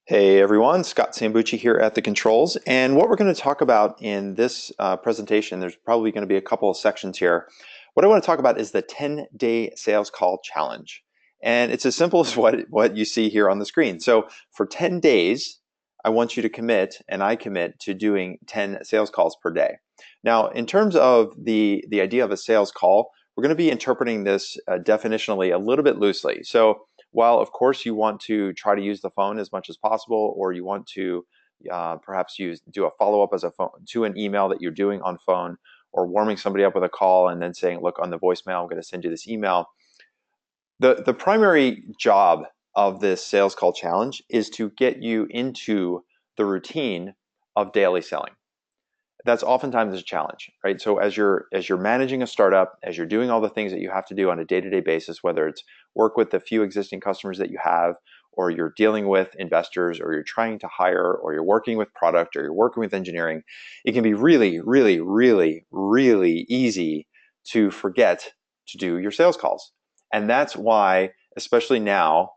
Hey everyone, Scott Sambucci here at the controls. And what we're going to talk about in this presentation, there's probably going to be a couple of sections here. What I want to talk about is the 10-day sales call challenge. And it's as simple as what you see here on the screen. So for 10 days, I want you to commit, and I commit to doing 10 sales calls per day. Now, in terms of the idea of a sales call, we're going to be interpreting this definitionally a little bit loosely. So while of course you want to try to use the phone as much as possible, or you want to perhaps do a follow-up as a phone to an email that you're doing on phone, or warming somebody up with a call and then saying, look, on the voicemail, I'm going to send you this email. The primary job of this sales call challenge is to get you into the routine of daily selling. That's oftentimes a challenge, right? So as you're managing a startup, as you're doing all the things that you have to do on a day-to-day basis, whether it's work with the few existing customers that you have, or you're dealing with investors, or you're trying to hire, or you're working with product, or you're working with engineering, it can be really, really, really, really easy to forget to do your sales calls. And that's why, especially now,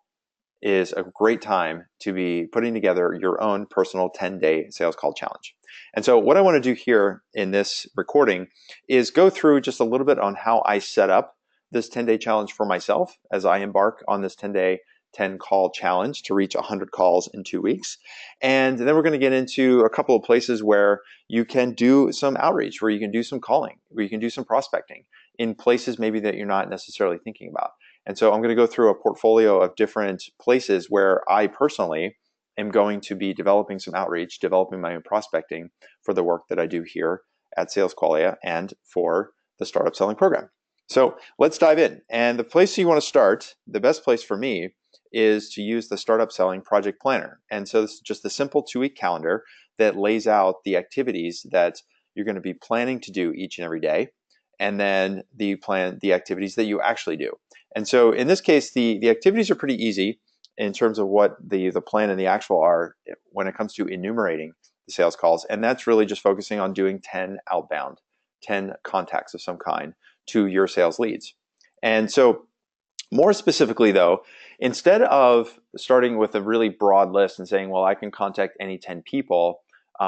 is a great time to be putting together your own personal 10-day sales call challenge. And so what I want to do here in this recording is go through just a little bit on how I set up this 10-day challenge for myself as I embark on this 10-day 10 call challenge to reach 100 calls in 2 weeks. And then we're going to get into a couple of places where you can do some outreach, where you can do some calling, where you can do some prospecting in places maybe that you're not necessarily thinking about. And so I'm going to go through a portfolio of different places where I personally am going to be developing some outreach, developing my own prospecting for the work that I do here at SalesQualia and for the Startup Selling Program. So let's dive in. And the place you want to start, the best place for me, is to use the Startup Selling Project Planner. And so this is just a simple 2-week calendar that lays out the activities that you're going to be planning to do each and every day, and then the activities that you actually do. And so in this case, the activities are pretty easy in terms of what the plan and the actual are when it comes to enumerating the sales calls. And that's really just focusing on doing 10 outbound, 10 contacts of some kind to your sales leads. And so more specifically though, instead of starting with a really broad list and saying, well, I can contact any 10 people,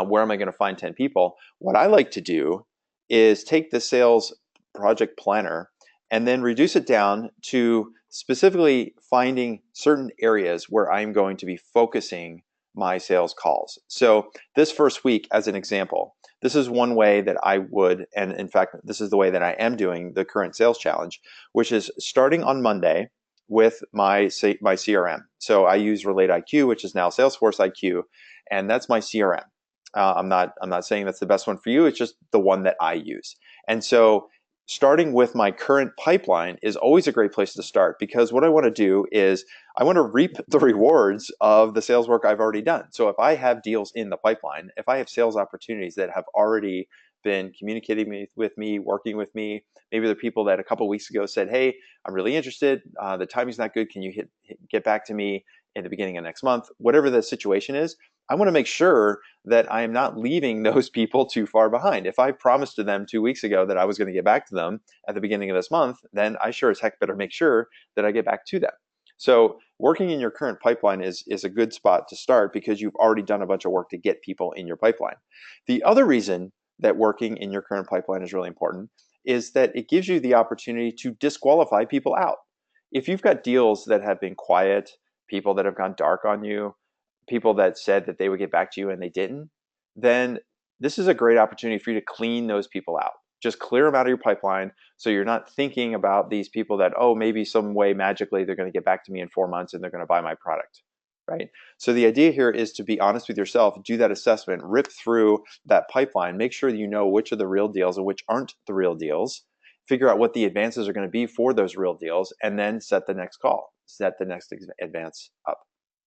where am I going to find 10 people? What I like to do is take the sales project planner and then reduce it down to specifically finding certain areas where I'm going to be focusing my sales calls. So this first week, as an example, this is one way that I would, and in fact, this is the way that I am doing the current sales challenge, which is starting on Monday with my CRM. So I use Relate IQ, which is now Salesforce IQ, and that's my CRM. I'm not saying that's the best one for you. It's just the one that I use. And so starting with my current pipeline is always a great place to start, because what I want to do is I want to reap the rewards of the sales work I've already done. So if I have deals in the pipeline, if I have sales opportunities that have already been communicating with me, working with me, maybe the people that a couple of weeks ago said, hey, I'm really interested, the timing's not good, can you get back to me in the beginning of next month? Whatever the situation is, I want to make sure that I am not leaving those people too far behind. If I promised to them 2 weeks ago that I was going to get back to them at the beginning of this month, then I sure as heck better make sure that I get back to them. So working in your current pipeline is a good spot to start, because you've already done a bunch of work to get people in your pipeline. The other reason that working in your current pipeline is really important is that it gives you the opportunity to disqualify people out. If you've got deals that have been quiet, people that have gone dark on you, people that said that they would get back to you and they didn't, then this is a great opportunity for you to clean those people out. Just clear them out of your pipeline, so you're not thinking about these people that, oh, maybe some way magically they're going to get back to me in 4 months and they're going to buy my product, right? So the idea here is to be honest with yourself, do that assessment, rip through that pipeline, make sure that you know which are the real deals and which aren't the real deals, figure out what the advances are going to be for those real deals, and then set the next call, set the next advance up.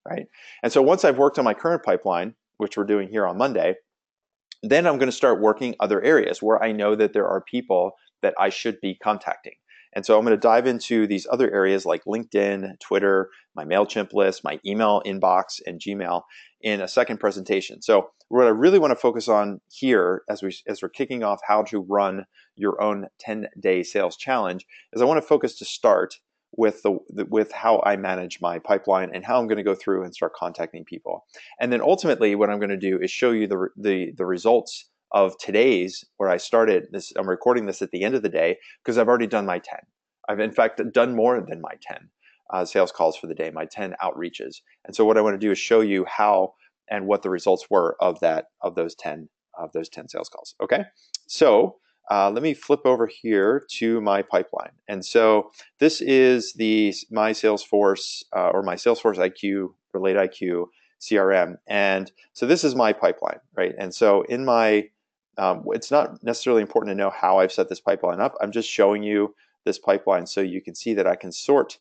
Right? And so once I've worked on my current pipeline, which we're doing here on Monday, then I'm going to start working other areas where I know that there are people that I should be contacting. And so I'm going to dive into these other areas like LinkedIn, Twitter, my MailChimp list, my email inbox, and Gmail in a second presentation. So what I really want to focus on here as we're kicking off how to run your own 10-day sales challenge is I want to focus to start with with how I manage my pipeline and how I'm going to go through and start contacting people. And then ultimately, what I'm going to do is show you the results of today's, where I started this. I'm recording this at the end of the day because I've already done my 10. I've in fact done more than my 10 sales calls for the day, my 10 outreaches. And so what I want to do is show you how and what the results were of those 10 sales calls. Okay, so let me flip over here to my pipeline. And so this is my Salesforce or my Salesforce IQ, Relate IQ CRM. And so this is my pipeline, right? And so in my, it's not necessarily important to know how I've set this pipeline up. I'm just showing you this pipeline so you can see that I can sort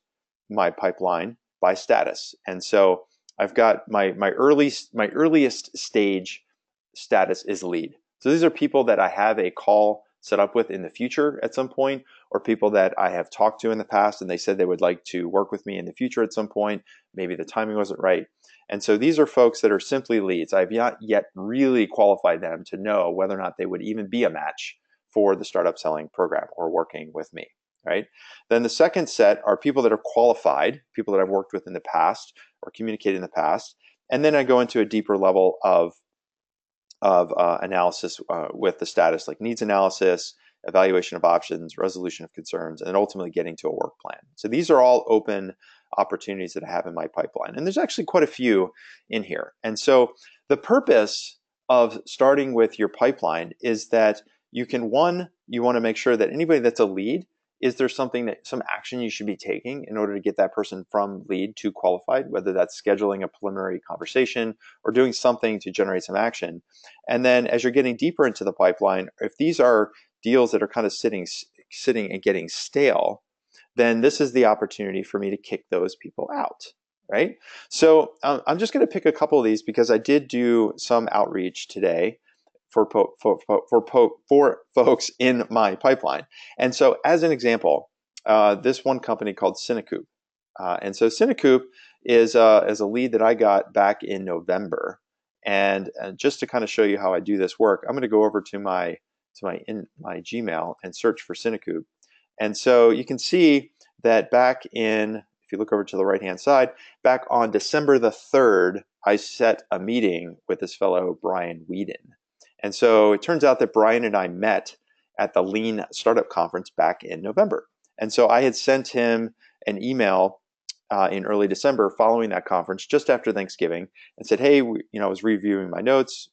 my pipeline by status. And so I've got my earliest stage status is lead. So these are people that I have a call set up with in the future at some point, or people that I have talked to in the past and they said they would like to work with me in the future at some point. Maybe the timing wasn't right. And so these are folks that are simply leads. I've not yet really qualified them to know whether or not they would even be a match for the startup selling program or working with me, right? Then the second set are people that are qualified, people that I've worked with in the past or communicated in the past. And then I go into a deeper level of analysis with the status, like needs analysis, evaluation of options, resolution of concerns, and ultimately getting to a work plan. So these are all open opportunities that I have in my pipeline. And there's actually quite a few in here. And so the purpose of starting with your pipeline is that you want to make sure that anybody that's a lead, is there some action you should be taking in order to get that person from lead to qualified, whether that's scheduling a preliminary conversation or doing something to generate some action. And then as you're getting deeper into the pipeline, if these are deals that are kind of sitting and getting stale, then this is the opportunity for me to kick those people out, right? So I'm just going to pick a couple of these because I did do some outreach today for folks in my pipeline. And so as an example, this one company called Cinecoop. And so Cinecoop is a lead that I got back in November. And just to kind of show you how I do this work, I'm going to go over to my Gmail and search for Cinecoop. And so you can see that back in, if you look over to the right-hand side, back on December the 3rd, I set a meeting with this fellow, Brian Whedon. And so it turns out that Brian and I met at the Lean Startup Conference back in November. And so I had sent him an email in early December following that conference, just after Thanksgiving, and said, hey, I was reviewing my notes,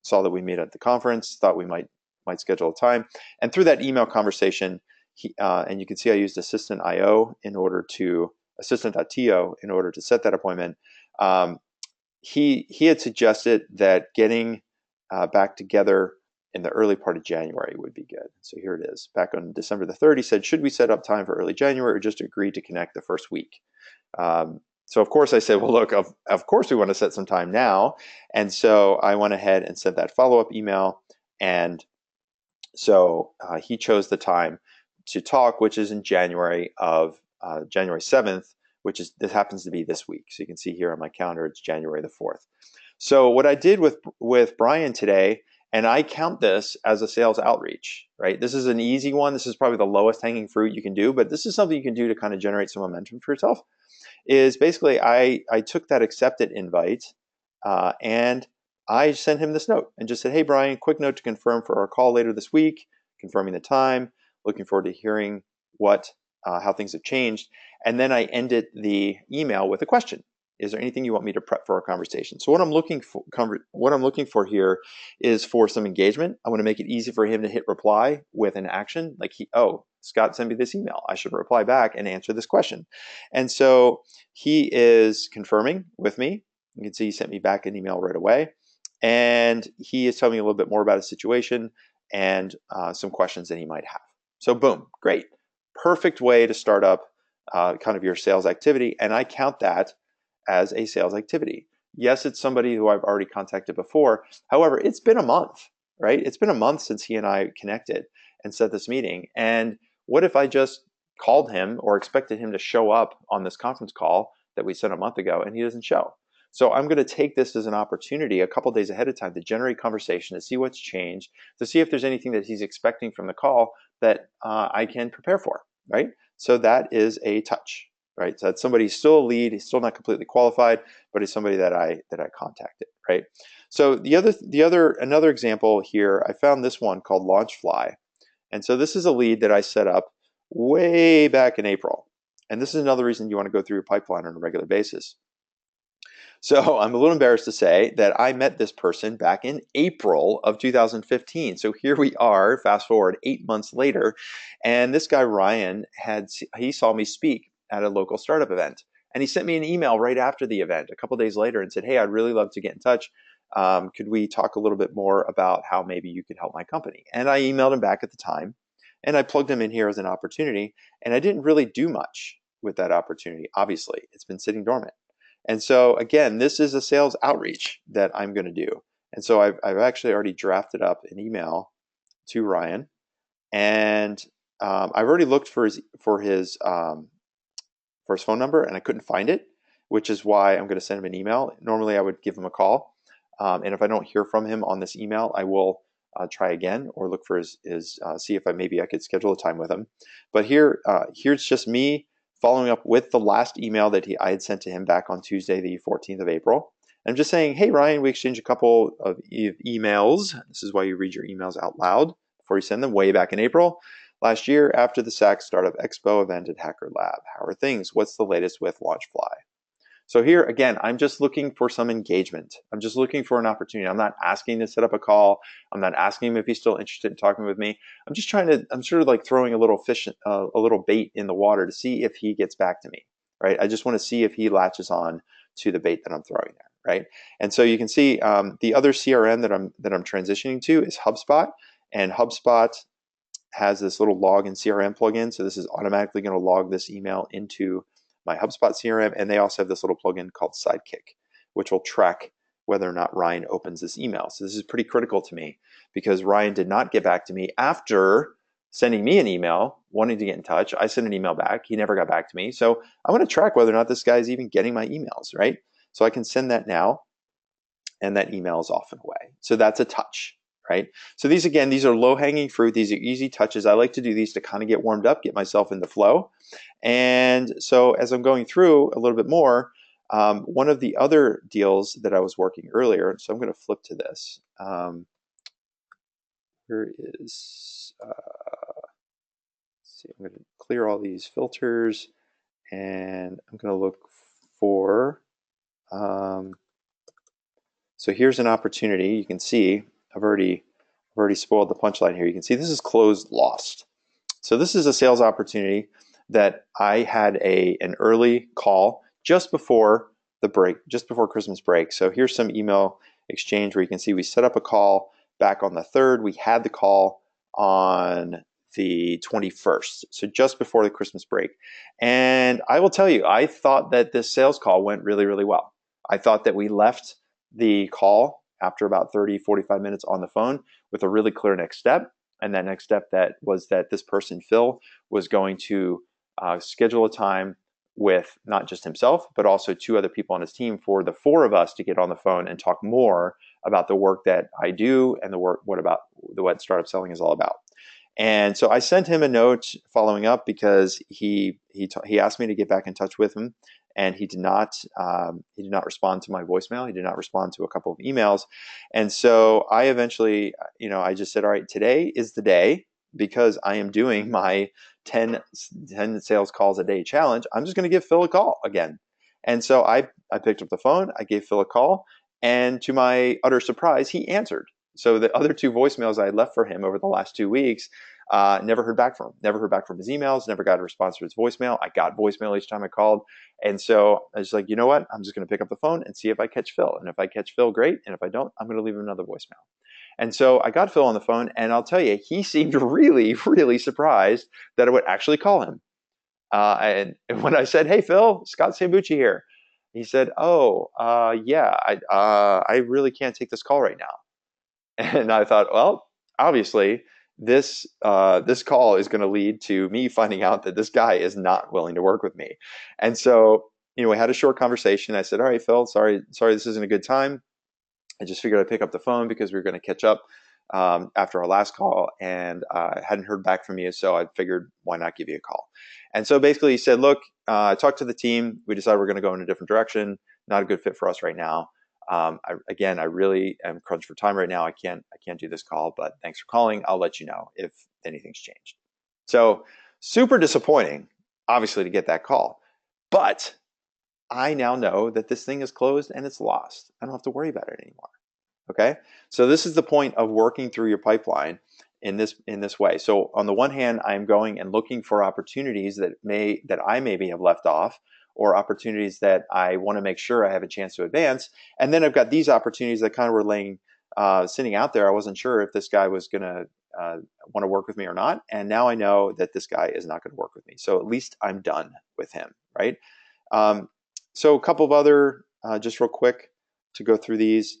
saw that we met at the conference, thought we might schedule a time. And through that email conversation, and you can see I used Assistant.io in order to set that appointment. He had suggested that getting back together in the early part of January would be good. So here it is. Back on December the 3rd, he said, should we set up time for early January or just agree to connect the first week? So of course I said, well, look, of course we want to set some time now. And so I went ahead and sent that follow-up email. And so he chose the time to talk, which is in January 7th, this happens to be this week. So you can see here on my calendar, it's January the 4th. So what I did with Brian today, and I count this as a sales outreach, right? This is an easy one. This is probably the lowest hanging fruit you can do, but this is something you can do to kind of generate some momentum for yourself. Is basically I took that accepted invite and I sent him this note and just said, hey, Brian, quick note to confirm for our call later this week, confirming the time, looking forward to hearing how things have changed. And then I ended the email with a question. Is there anything you want me to prep for our conversation? So what I'm looking for here is for some engagement. I want to make it easy for him to hit reply with an action, like Scott sent me this email. I should reply back and answer this question. And so he is confirming with me. You can see he sent me back an email right away. And he is telling me a little bit more about his situation and some questions that he might have. So boom, great. Perfect way to start up kind of your sales activity. And I count that as a sales activity. Yes, it's somebody who I've already contacted before. However, it's been a month, right? It's been a month since he and I connected and set this meeting. And what if I just called him or expected him to show up on this conference call that we set a month ago and he doesn't show? So I'm going to take this as an opportunity a couple days ahead of time to generate conversation, to see what's changed, to see if there's anything that he's expecting from the call that I can prepare for, right? So that is a touch, right? So that's somebody who's still a lead, he's still not completely qualified, but he's somebody that I contacted, right? So another example here, I found this one called Launchfly. And so this is a lead that I set up way back in April. And this is another reason you want to go through your pipeline on a regular basis. So I'm a little embarrassed to say that I met this person back in April of 2015. So here we are, fast forward 8 months later, and this guy Ryan he saw me speak at a local startup event, and he sent me an email right after the event, a couple days later, and said, "Hey, I'd really love to get in touch. Could we talk a little bit more about how maybe you could help my company?" And I emailed him back at the time, and I plugged him in here as an opportunity, and I didn't really do much with that opportunity. Obviously, it's been sitting dormant. And so again, this is a sales outreach that I'm going to do. And so I've actually already drafted up an email to Ryan, and I've already looked for his phone number, and I couldn't find it, which is why I'm going to send him an email. Normally, I would give him a call, and if I don't hear from him on this email, I will try again or look for his see if maybe I could schedule a time with him. But here's just me following up with the last email that I had sent to him back on Tuesday, the 14th of April. I'm just saying, "Hey Ryan, we exchanged a couple of emails. This is why you read your emails out loud before you send them, way back in April last year after the SAC Startup Expo event at Hacker Lab. How are things? What's the latest with Launchfly?" So here again, I'm just looking for some engagement. I'm just looking for an opportunity. I'm not asking to set up a call. I'm not asking him if he's still interested in talking with me. I'm sort of like throwing a little a little bait in the water to see if he gets back to me, right? I just want to see if he latches on to the bait that I'm throwing there, right? And so you can see the other CRM that I'm transitioning to is HubSpot, and HubSpot has this little log and CRM plugin. So this is automatically going to log this email into my HubSpot CRM. And they also have this little plugin called Sidekick, which will track whether or not Ryan opens this email. So this is pretty critical to me because Ryan did not get back to me after sending me an email wanting to get in touch. I sent an email back. He never got back to me. So I want to track whether or not this guy is even getting my emails, right? So I can send that now, and that email is off and away. So that's a touch, right? So these are low-hanging fruit. These are easy touches. I like to do these to kind of get warmed up, get myself in the flow. And so as I'm going through a little bit more, one of the other deals that I was working earlier, so I'm going to flip to this. Here is, see, I'm going to clear all these filters, and I'm going to look for, so here's an opportunity. You can see I've already spoiled the punchline here. You can see this is closed lost. So this is a sales opportunity that I had an early call just before the break, just before Christmas break. So here's some email exchange where you can see we set up a call back on the 3rd. We had the call on the 21st, so just before the Christmas break. And I will tell you, I thought that this sales call went really, really well. I thought that we left the call after about 30, 45 minutes on the phone with a really clear next step. And that next step was that this person, Phil, was going to schedule a time with not just himself, but also 2 other people on his team for the 4 of us to get on the phone and talk more about the work that I do and what startup selling is all about. And so I sent him a note following up because he asked me to get back in touch with him, and he did not respond to my voicemail. He did not respond to a couple of emails, and so I eventually, I just said, all right, today is the day, because I am doing my 10 sales calls a day challenge. I'm just going to give Phil a call again. And so I picked up the phone. I gave Phil a call, and to my utter surprise, he answered. So the other 2 voicemails I had left for him over the last 2 weeks, never heard back from him. Never heard back from his emails. Never got a response to his voicemail. I got voicemail each time I called. And so I was like, you know what? I'm just going to pick up the phone and see if I catch Phil. And if I catch Phil, great. And if I don't, I'm going to leave him another voicemail. And so I got Phil on the phone, and I'll tell you, he seemed really, really surprised that I would actually call him. And when I said, "Hey, Phil, Scott Sambucci here," he said, "Oh, yeah, I really can't take this call right now." And I thought, well, obviously, this call is going to lead to me finding out that this guy is not willing to work with me. And so, we had a short conversation. I said, "All right, Phil, sorry, this isn't a good time. I just figured I'd pick up the phone because we were going to catch up after our last call, and I hadn't heard back from you, so I figured, why not give you a call?" And so basically he said, look, I talked to the team. We decided we're going to go in a different direction. Not a good fit for us right now. I really am crunched for time right now. I can't do this call, but thanks for calling. I'll let you know if anything's changed. So super disappointing, obviously, to get that call. But I now know that this thing is closed and it's lost. I don't have to worry about it anymore. Okay, so this is the point of working through your pipeline in this way. So on the one hand, I'm going and looking for opportunities that I maybe have left off, or opportunities that I want to make sure I have a chance to advance. And then I've got these opportunities that kind of were sitting out there. I wasn't sure if this guy was going to want to work with me or not. And now I know that this guy is not going to work with me. So at least I'm done with him, right? So a couple of other, just real quick to go through these.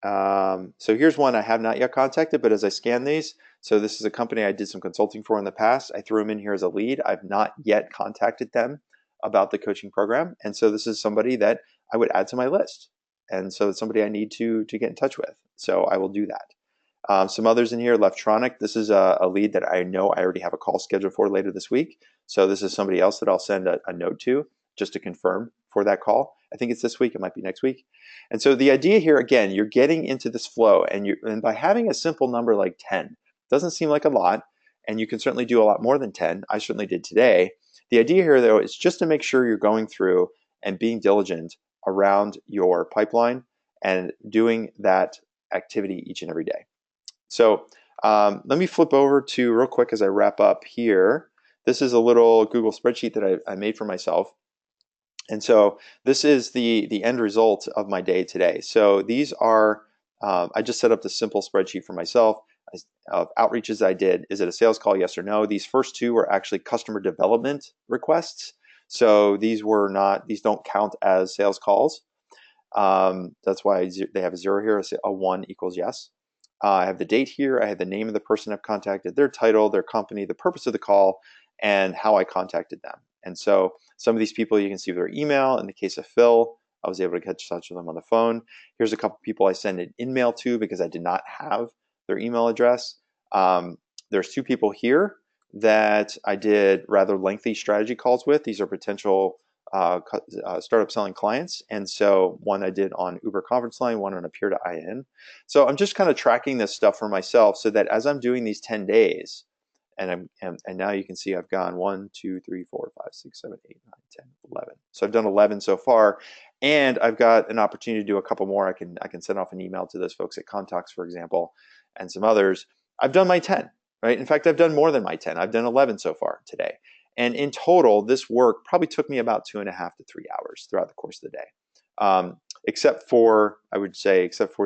So here's one I have not yet contacted, but as I scan these, so this is a company I did some consulting for in the past. I threw them in here as a lead. I've not yet contacted them about the coaching program. And so this is somebody that I would add to my list. And so it's somebody I need to get in touch with. So I will do that. Some others in here, Leftronic. This is a lead that I know I already have a call scheduled for later this week. So this is somebody else that I'll send a note to just to confirm for that call. I think it's this week. It might be next week. And so the idea here, again, you're getting into this flow, and by having a simple number like 10, doesn't seem like a lot, and you can certainly do a lot more than 10. I certainly did today. The idea here, though, is just to make sure you're going through and being diligent around your pipeline and doing that activity each and every day. So let me flip over to, real quick as I wrap up here, this is a little Google spreadsheet that I made for myself. And so this is the end result of my day today. So these are, I just set up the simple spreadsheet for myself of outreaches I did. Is it a sales call, yes or no? These first two were actually customer development requests. So these don't count as sales calls. That's why they have a 0 here. A 1 equals yes. I have the date here. I have the name of the person I've contacted, their title, their company, the purpose of the call, and how I contacted them. And so some of these people, you can see their email. In the case of Phil, I was able to catch touch with them on the phone. Here's a couple people I sent an email to because I did not have their email address. There's 2 people here that I did rather lengthy strategy calls with. These are potential startup selling clients. And so one I did on Uber Conference Line, one on Appear to IN. So I'm just kind of tracking this stuff for myself so that as I'm doing these 10 days, and now you can see I've gone 1, 2, 3, 4, 5, 6, 7, 8, 9, 10, 11. So I've done 11 so far, and I've got an opportunity to do a couple more. I can send off an email to those folks at Contacts, for example, and some others. I've done my 10, right? In fact, I've done more than my 10. I've done 11 so far today. And in total, this work probably took me about 2.5 to 3 hours throughout the course of the day. Except for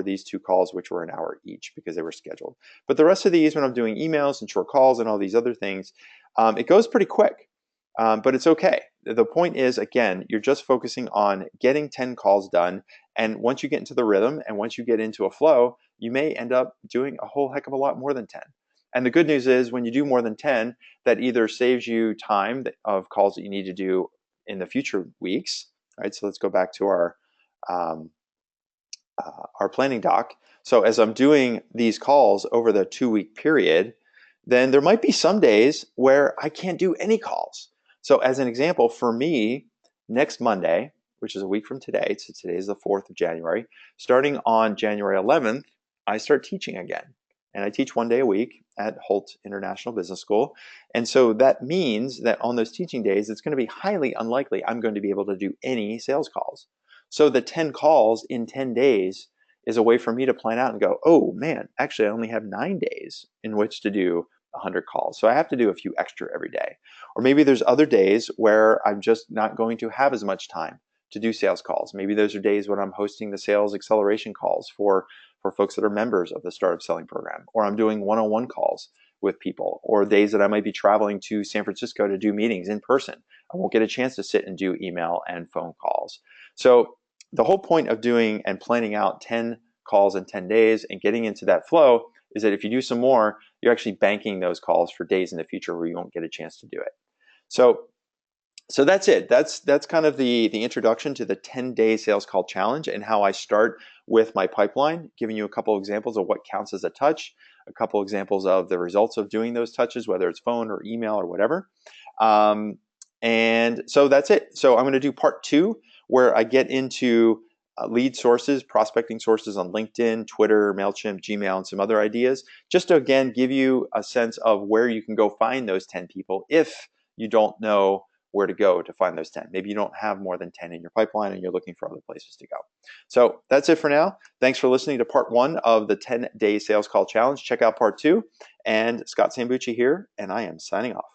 these 2 calls, which were an hour each because they were scheduled. But the rest of these, when I'm doing emails and short calls and all these other things, it goes pretty quick, but it's okay. The point is, again, you're just focusing on getting 10 calls done. And once you get into the rhythm and once you get into a flow, you may end up doing a whole heck of a lot more than 10. And the good news is when you do more than 10, that either saves you time of calls that you need to do in the future weeks, right? So let's go back to our planning doc. So as I'm doing these calls over the 2-week period, then there might be some days where I can't do any calls. So as an example, for me, next Monday, which is a week from today, so today is the 4th of January, starting on January 11th, I start teaching again. And I teach 1 day a week at Holt International Business School. And so that means that on those teaching days, it's going to be highly unlikely I'm going to be able to do any sales calls. So the 10 calls in 10 days is a way for me to plan out and go, oh man, actually I only have 9 days in which to do 100 calls. So I have to do a few extra every day. Or maybe there's other days where I'm just not going to have as much time to do sales calls. Maybe those are days when I'm hosting the sales acceleration calls for folks that are members of the Startup Selling Program, or I'm doing one-on-one calls with people, or days that I might be traveling to San Francisco to do meetings in person. I won't get a chance to sit and do email and phone calls. So the whole point of doing and planning out 10 calls in 10 days and getting into that flow is that if you do some more, you're actually banking those calls for days in the future where you won't get a chance to do it. So that's it. That's kind of the introduction to the 10-day sales call challenge and how I start with my pipeline, giving you a couple examples of what counts as a touch, a couple examples of the results of doing those touches, whether it's phone or email or whatever. And so that's it. So I'm going to do part 2 where I get into lead sources, prospecting sources on LinkedIn, Twitter, MailChimp, Gmail, and some other ideas, just to again give you a sense of where you can go find those 10 people if you don't know where to go to find those 10. Maybe you don't have more than 10 in your pipeline and you're looking for other places to go. So that's it for now. Thanks for listening to part 1 of the 10-day sales call challenge. Check out part 2. And Scott Sambucci here, and I am signing off.